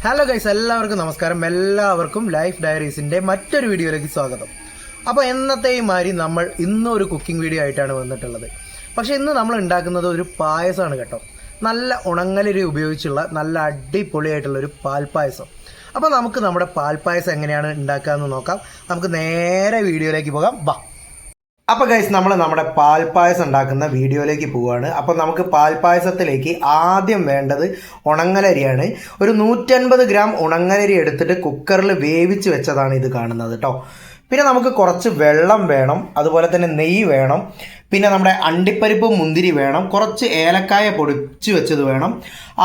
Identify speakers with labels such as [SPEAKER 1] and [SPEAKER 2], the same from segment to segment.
[SPEAKER 1] Hello guys, എല്ലാവർക്കും നമസ്കാരം. എല്ലാവർക്കും ലൈഫ് ഡയറീസിൻ്റെ മറ്റൊരു വീഡിയോയിലേക്ക് സ്വാഗതം. അപ്പോൾ എന്നത്തെയും മാതിരി നമ്മൾ ഇന്നൊരു കുക്കിംഗ് വീഡിയോ ആയിട്ടാണ് വന്നിട്ടുള്ളത്. പക്ഷേ ഇന്ന് നമ്മൾ ഉണ്ടാക്കുന്നത് ഒരു പായസമാണ് കേട്ടോ. നല്ല ഉണങ്ങലരി ഉപയോഗിച്ചുള്ള നല്ല അടിപൊളിയായിട്ടുള്ളൊരു പാൽപ്പായസം. അപ്പോൾ നമുക്ക് നമ്മുടെ പാൽപ്പായസം എങ്ങനെയാണ് ഉണ്ടാക്കാമെന്ന് നോക്കാം. നമുക്ക് നേരെ വീഡിയോയിലേക്ക് പോകാം. വാ. അപ്പോൾ ഗൈസ്, നമ്മുടെ പാൽപ്പായസം ഉണ്ടാക്കുന്ന വീഡിയോയിലേക്ക് പോവുകയാണ്. അപ്പോൾ നമുക്ക് പാൽപ്പായസത്തിലേക്ക് ആദ്യം വേണ്ടത് ഉണങ്ങലരിയാണ്. ഒരു 150 ഗ്രാം ഉണങ്ങലരി എടുത്തിട്ട് കുക്കറിൽ വേവിച്ച് വെച്ചതാണ് ഇത് കാണുന്നത് കേട്ടോ. പിന്നെ നമുക്ക് കുറച്ച് വെള്ളം വേണം, അതുപോലെ തന്നെ നെയ്യ് വേണം, പിന്നെ നമ്മുടെ അണ്ടിപ്പരിപ്പ് മുന്തിരി വേണം, കുറച്ച് ഏലക്കായ പൊടിച്ച് വെച്ചത് വേണം,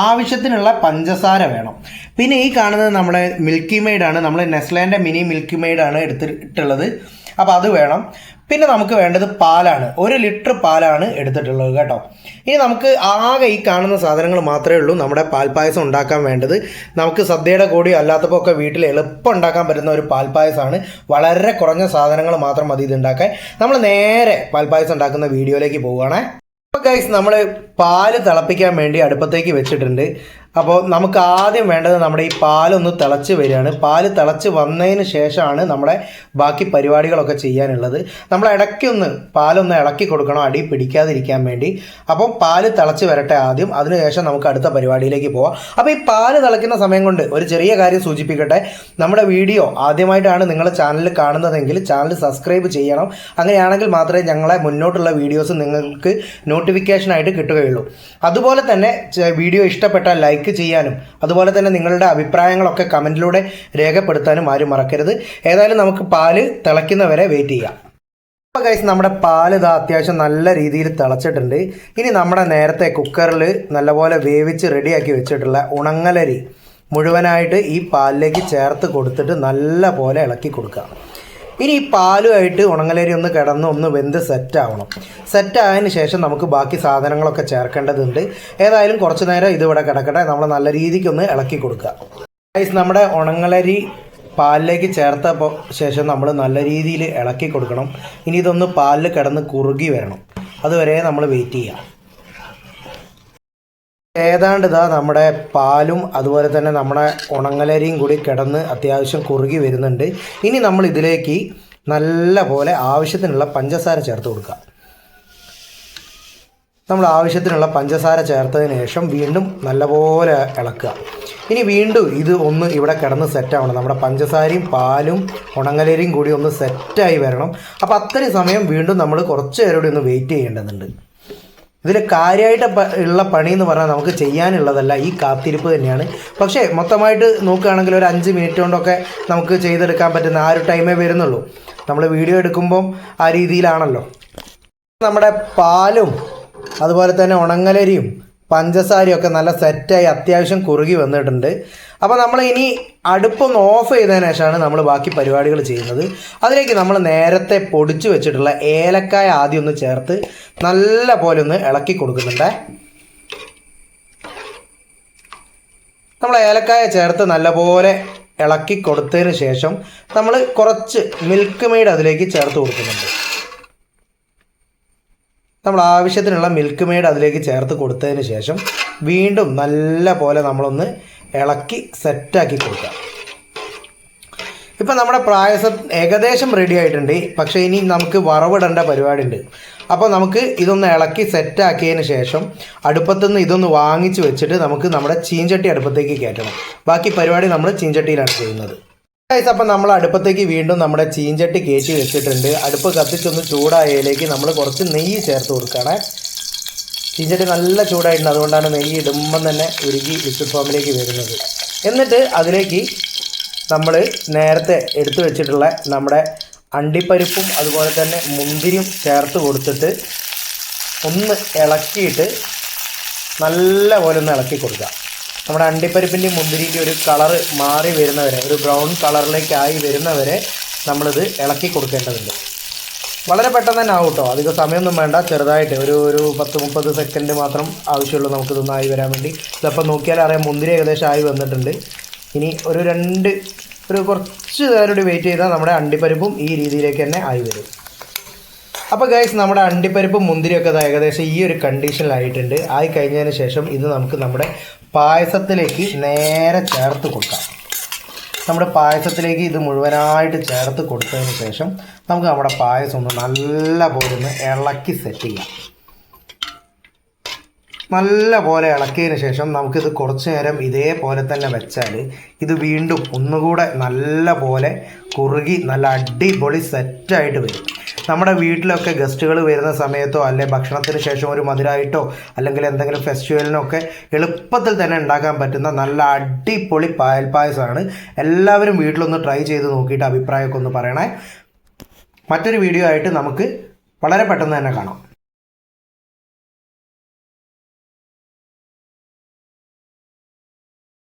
[SPEAKER 1] ആവശ്യത്തിനുള്ള പഞ്ചസാര വേണം. പിന്നെ ഈ കാണുന്നത് നമ്മുടെ മിൽക്കി മെയ്ഡാണ്, നമ്മൾ നെസ്ലേൻ്റെ മിനി മിൽക്കി മെയ്ഡാണ് എടുത്തിട്ടുള്ളത്. അപ്പോൾ അത് വേണം. പിന്നെ നമുക്ക് വേണ്ടത് പാലാണ്. 1 ലിറ്റർ പാലാണ് എടുത്തിട്ടുള്ളത് കേട്ടോ. ഇനി നമുക്ക് ആകെ ഈ കാണുന്ന സാധനങ്ങൾ മാത്രമേ ഉള്ളൂ നമ്മുടെ പാൽപ്പായസം ഉണ്ടാക്കാൻ വേണ്ടത്. നമുക്ക് സദ്യയുടെ കൂടി അല്ലാത്തപ്പോൾ ഒക്കെ വീട്ടിൽ എളുപ്പം ഉണ്ടാക്കാൻ പറ്റുന്ന ഒരു പാൽപ്പായസമാണ്. വളരെ കുറഞ്ഞ സാധനങ്ങൾ മാത്രം മതി ഇത് ഉണ്ടാക്കാൻ. നമ്മൾ നേരെ പാൽപ്പായസം ഉണ്ടാക്കുന്ന വീഡിയോയിലേക്ക് പോവുകയാണേ. അപ്പോൾ ഗൈസ്, നമ്മൾ പാല് തിളപ്പിക്കാൻ വേണ്ടി അടുപ്പത്തേക്ക് വെച്ചിട്ടുണ്ട്. അപ്പോൾ നമുക്ക് ആദ്യം വേണ്ടത് നമ്മുടെ ഈ പാലൊന്ന് തിളച്ച് വരികയാണ്. പാല് തിളച്ച് വന്നതിന് ശേഷമാണ് നമ്മുടെ ബാക്കി പരിപാടികളൊക്കെ ചെയ്യാനുള്ളത്. നമ്മൾ ഇടയ്ക്കൊന്ന് പാലൊന്ന് ഇളക്കി കൊടുക്കണം, അടി പിടിക്കാതിരിക്കാൻ വേണ്ടി. അപ്പം പാല് തിളച്ച് വരട്ടെ ആദ്യം, അതിനുശേഷം നമുക്ക് അടുത്ത പരിപാടിയിലേക്ക് പോവാം. അപ്പോൾ ഈ പാല് തിളയ്ക്കുന്ന സമയം കൊണ്ട് ഒരു ചെറിയ കാര്യം സൂചിപ്പിക്കട്ടെ. നമ്മുടെ വീഡിയോ ആദ്യമായിട്ടാണ് നിങ്ങൾ ചാനൽ കാണുന്നതെങ്കിൽ ചാനൽ സബ്സ്ക്രൈബ് ചെയ്യണം. അങ്ങനെയാണെങ്കിൽ മാത്രമേ ഞങ്ങളെ മുന്നോട്ടുള്ള വീഡിയോസ് നിങ്ങൾക്ക് നോട്ടിഫിക്കേഷനായിട്ട് കിട്ടുകയുള്ളൂ. അതുപോലെ തന്നെ വീഡിയോ ഇഷ്ടപ്പെട്ടാൽ ലൈക്ക് ചെയ്യാനും അതുപോലെ തന്നെ നിങ്ങളുടെ അഭിപ്രായങ്ങളൊക്കെ കമൻറ്റിലൂടെ രേഖപ്പെടുത്താനും ആരും മറക്കരുത്. ഏതായാലും നമുക്ക് പാല് തിളയ്ക്കുന്നവരെ വെയിറ്റ് ചെയ്യാം. അപ്പോൾ ഗൈസ്, നമ്മുടെ പാല് ഇതാ അത്യാവശ്യം നല്ല രീതിയിൽ തിളച്ചിട്ടുണ്ട്. ഇനി നമ്മുടെ നേരത്തെ കുക്കറിൽ നല്ലപോലെ വേവിച്ച് റെഡിയാക്കി വെച്ചിട്ടുള്ള ഉണങ്ങലരി മുഴുവനായിട്ട് ഈ പാലിലേക്ക് ചേർത്ത് കൊടുത്തിട്ട് നല്ല പോലെ ഇളക്കി കൊടുക്കുക. ഇനി ഈ പാലുമായിട്ട് ഉണങ്ങലരി ഒന്ന് കിടന്ന് ഒന്ന് വെന്ത് സെറ്റാവണം. സെറ്റായതിന് ശേഷം നമുക്ക് ബാക്കി സാധനങ്ങളൊക്കെ ചേർക്കേണ്ടതുണ്ട്. ഏതായാലും കുറച്ച് നേരം ഇതിവിടെ കിടക്കട്ടെ, നമ്മൾ നല്ല രീതിക്കൊന്ന് ഇളക്കി കൊടുക്കുക. ഗൈസ്, നമ്മുടെ ഉണങ്ങലരി പാലിലേക്ക് ചേർത്ത ശേഷം നമ്മൾ നല്ല രീതിയിൽ ഇളക്കി കൊടുക്കണം. ഇനി ഇതൊന്ന് പാലിൽ കിടന്ന് കുറുകി വരണം, അതുവരെ നമ്മൾ വെയിറ്റ് ചെയ്യാം. ഏതാണ്ട് ഇതാ നമ്മുടെ പാലും അതുപോലെ തന്നെ നമ്മുടെ ഉണങ്ങലരിയും കൂടി കിടന്ന് അത്യാവശ്യം കുറുകി വരുന്നുണ്ട്. ഇനി നമ്മൾ ഇതിലേക്ക് നല്ല പോലെ ആവശ്യത്തിനുള്ള പഞ്ചസാര ചേർത്ത് കൊടുക്കുക. നമ്മൾ ആവശ്യത്തിനുള്ള പഞ്ചസാര ചേർത്തതിന് ശേഷം വീണ്ടും നല്ലപോലെ ഇളക്കുക. ഇനി വീണ്ടും ഇത് ഒന്ന് ഇവിടെ കിടന്ന് സെറ്റാവണം. നമ്മുടെ പഞ്ചസാരയും പാലും ഉണങ്ങലരിയും കൂടി ഒന്ന് സെറ്റായി വരണം. അപ്പോൾ അത്രയും സമയം വീണ്ടും നമ്മൾ കുറച്ച് നേരം കൂടി ഒന്ന് വെയിറ്റ് ചെയ്യേണ്ടതുണ്ട്. ഇതിൽ കാര്യമായിട്ട് ഉള്ള പണി എന്ന് പറഞ്ഞാൽ നമുക്ക് ചെയ്യാനുള്ളതല്ല, ഈ കാത്തിരിപ്പ് തന്നെയാണ്. പക്ഷേ മൊത്തമായിട്ട് നോക്കുകയാണെങ്കിൽ ഒരു 5 മിനിറ്റ് കൊണ്ടൊക്കെ നമുക്ക് ചെയ്തെടുക്കാൻ പറ്റുന്ന ആ ഒരു ടൈമേ വരുന്നുള്ളൂ. നമ്മൾ വീഡിയോ എടുക്കുമ്പം ആ രീതിയിലാണല്ലോ. നമ്മുടെ പാലും അതുപോലെ തന്നെ ഉണങ്ങലരിയും പഞ്ചസാരയും ഒക്കെ നല്ല സെറ്റായി അത്യാവശ്യം കുറുകി വന്നിട്ടുണ്ട്. അപ്പോൾ നമ്മൾ ഇനി അടുപ്പൊന്ന് ഓഫ് ചെയ്തതിന് ശേഷമാണ് നമ്മൾ ബാക്കി പരിപാടികൾ ചെയ്യുന്നത്. അതിലേക്ക് നമ്മൾ നേരത്തെ പൊടിച്ചു വെച്ചിട്ടുള്ള ഏലക്കായ ആദ്യം ഒന്ന് ചേർത്ത് നല്ല പോലെ ഒന്ന് ഇളക്കി കൊടുക്കുന്നുണ്ട്. നമ്മൾ ഏലക്കായ ചേർത്ത് നല്ലപോലെ ഇളക്കി കൊടുത്തതിന് ശേഷം നമ്മൾ കുറച്ച് മിൽക്ക് മെയ്ഡ് അതിലേക്ക് ചേർത്ത് കൊടുക്കുന്നുണ്ട്. നമ്മൾ ആവശ്യത്തിനുള്ള മിൽക്ക് മെയ്ഡ് അതിലേക്ക് ചേർത്ത് കൊടുത്തതിന് ശേഷം വീണ്ടും നല്ല പോലെ നമ്മളൊന്ന് ഇളക്കി സെറ്റാക്കി കൊടുക്കുക. ഇപ്പം നമ്മുടെ പായസം ഏകദേശം റെഡി ആയിട്ടുണ്ട്. പക്ഷേ ഇനി നമുക്ക് വറവിടേണ്ട പരിപാടി ഉണ്ട്. അപ്പോൾ നമുക്ക് ഇതൊന്ന് ഇളക്കി സെറ്റാക്കിയതിന് ശേഷം അടുപ്പത്തുനിന്ന് ഇതൊന്ന് വാങ്ങിച്ച് വെച്ചിട്ട് നമുക്ക് നമ്മുടെ ചീഞ്ചട്ടി അടുപ്പത്തേക്ക് കയറ്റണം. ബാക്കി പരിപാടി നമ്മൾ ചീഞ്ചട്ടിയിലാണ് ചെയ്യുന്നത്. അപ്പം നമ്മൾ അടുപ്പത്തേക്ക് വീണ്ടും നമ്മുടെ ചീഞ്ചട്ടി കയറ്റി വെച്ചിട്ടുണ്ട്. അടുപ്പ് കത്തിച്ചൊന്ന് ചൂടായതിലേക്ക് നമ്മൾ കുറച്ച് നെയ്യ് ചേർത്ത് കൊടുക്കുകയാണ്. ചീഞ്ചട്ടി നല്ല ചൂടായിട്ടുണ്ട്, അതുകൊണ്ടാണ് നെയ്യ് ഇടുമ്പം തന്നെ ഉരുകി ലിക്വിഡ് ഫോമിലേക്ക് വരുന്നത്. എന്നിട്ട് അതിലേക്ക് നമ്മൾ നേരത്തെ എടുത്തു വെച്ചിട്ടുള്ള നമ്മുടെ അണ്ടിപ്പരിപ്പും അതുപോലെ തന്നെ മുന്തിരിയും ചേർത്ത് കൊടുത്തിട്ട് ഒന്ന് ഇളക്കിയിട്ട് നല്ല പോലെ ഒന്ന് ഇളക്കി കൊടുക്കുക. നമ്മുടെ അണ്ടിപ്പരിപ്പിൻ്റെയും മുന്തിരിൻ്റെയും ഒരു കളറ് മാറി വരുന്നവരെ, ഒരു ബ്രൗൺ കളറിലേക്കായി വരുന്നവരെ നമ്മളിത് ഇളക്കി കൊടുക്കേണ്ടതുണ്ട്. വളരെ പെട്ടെന്ന് തന്നെ ആവും കേട്ടോ, അധികം സമയമൊന്നും വേണ്ട. ചെറുതായിട്ട് ഒരു 10-30 സെക്കൻഡ് മാത്രം ആവശ്യമുള്ളൂ നമുക്കിതൊന്നായി വരാൻ വേണ്ടി. ഇതിപ്പോൾ നോക്കിയാൽ അറിയാം, മുന്തിരി ഏകദേശം ആയി വന്നിട്ടുണ്ട്. ഇനി ഒരു കുറച്ച് നേരം കൂടി വെയിറ്റ് ചെയ്താൽ നമ്മുടെ അണ്ടിപ്പരിപ്പും ഈ രീതിയിലേക്ക് തന്നെ ആയി വരും. അപ്പോൾ ഗൈസ്, നമ്മുടെ അണ്ടിപ്പരിപ്പും മുന്തിരിയൊക്കെ ഏകദേശം ഈ ഒരു കണ്ടീഷനിലായിട്ടുണ്ട്. ആയി കഴിഞ്ഞതിന് ശേഷം ഇത് നമുക്ക് നമ്മുടെ പായസത്തിലേക്ക് നേരെ ചേർത്ത് കൊടുക്കാം. നമ്മുടെ പായസത്തിലേക്ക് ഇത് മുഴുവനായിട്ട് ചേർത്ത് കൊടുത്തതിന് ശേഷം നമുക്ക് നമ്മുടെ പായസം ഒന്ന് നല്ല പോലെ ഒന്ന് ഇളക്കി സെറ്റ് ചെയ്യാം. നല്ല പോലെ ഇളക്കിയതിന് ശേഷം നമുക്കിത് കുറച്ച് നേരം ഇതേപോലെ തന്നെ വെച്ചാൽ ഇത് വീണ്ടും ഒന്നുകൂടെ നല്ല പോലെ കുറുകി നല്ല അടിപൊളി സെറ്റായിട്ട് വരും. നമ്മുടെ വീട്ടിലൊക്കെ ഗസ്റ്റുകൾ വരുന്ന സമയത്തോ അല്ലെ ഭക്ഷണത്തിന് ശേഷം ഒരു മധുരമായിട്ടോ അല്ലെങ്കിൽ എന്തെങ്കിലും ഫെസ്റ്റിവലിനോ ഒക്കെ എളുപ്പത്തിൽ തന്നെ ഉണ്ടാക്കാൻ പറ്റുന്ന നല്ല അടിപൊളി പായസമാണ്. എല്ലാവരും വീട്ടിലൊന്ന് ട്രൈ ചെയ്ത് നോക്കിയിട്ട് അഭിപ്രായമൊക്കെ ഒന്ന് പറയണേ. മറ്റൊരു വീഡിയോ ആയിട്ട് നമുക്ക് വളരെ പെട്ടെന്ന് തന്നെ കാണാം.